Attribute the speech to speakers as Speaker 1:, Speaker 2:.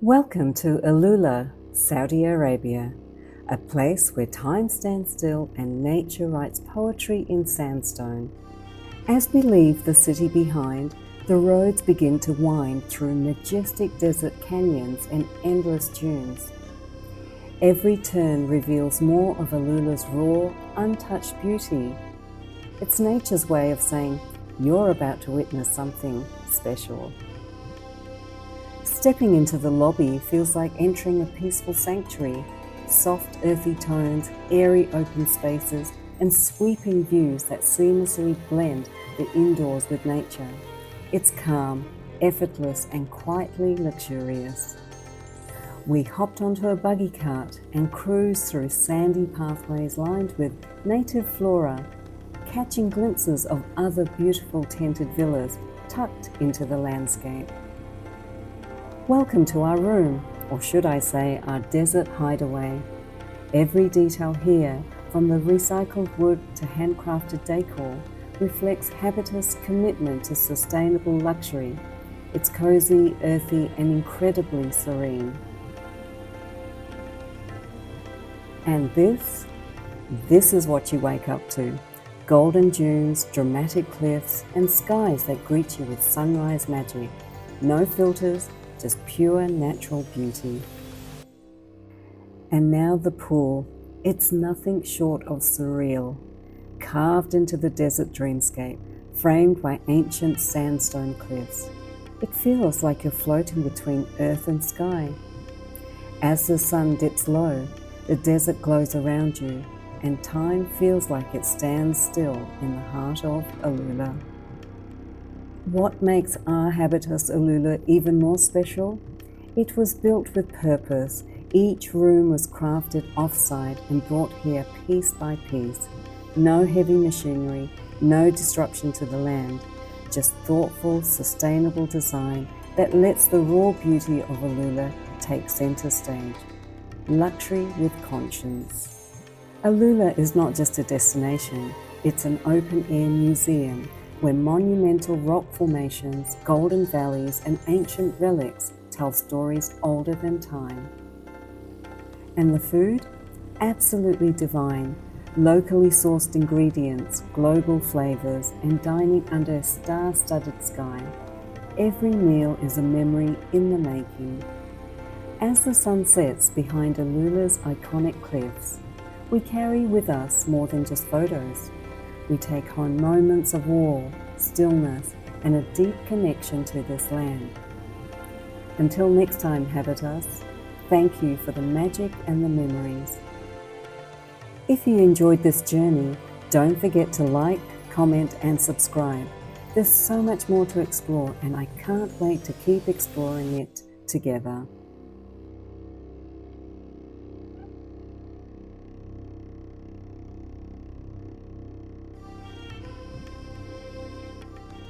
Speaker 1: Welcome to AlUla, Saudi Arabia, a place where time stands still and nature writes poetry in sandstone. As we leave the city behind, the roads begin to wind through majestic desert canyons and endless dunes. Every turn reveals more of AlUla's raw, untouched beauty. It's nature's way of saying, you're about to witness something special. Stepping into the lobby feels like entering a peaceful sanctuary. Soft, earthy tones, airy open spaces, and sweeping views that seamlessly blend the indoors with nature. It's calm, effortless, and quietly luxurious. We hopped onto a buggy cart and cruised through sandy pathways lined with native flora, catching glimpses of other beautiful tented villas tucked into the landscape. Welcome to our room, or should I say our desert hideaway. Every detail here, from the recycled wood to handcrafted decor, reflects Habitas' commitment to sustainable luxury. It's cozy, earthy, and incredibly serene. And this is what you wake up to. Golden dunes, dramatic cliffs, and skies that greet you with sunrise magic. No filters, just pure natural beauty. And now the pool. It's nothing short of surreal. Carved into the desert dreamscape, framed by ancient sandstone cliffs. It feels like you're floating between earth and sky. As the sun dips low, the desert glows around you, and time feels like it stands still in the heart of AlUla. What makes Our Habitas AlUla even more special? It was built with purpose. Each room was crafted off-site and brought here piece by piece. No heavy machinery, no disruption to the land, just thoughtful, sustainable design that lets the raw beauty of AlUla take center stage. Luxury with conscience. AlUla is not just a destination, it's an open-air museum where monumental rock formations, golden valleys, and ancient relics tell stories older than time. And the food? Absolutely divine. Locally sourced ingredients, global flavors, and dining under a star-studded sky. Every meal is a memory in the making. As the sun sets behind AlUla's iconic cliffs, we carry with us more than just photos. We take home moments of awe, stillness, and a deep connection to this land. Until next time, Habitas, thank you for the magic and the memories. If you enjoyed this journey, don't forget to like, comment, and subscribe. There's so much more to explore, and I can't wait to keep exploring it together.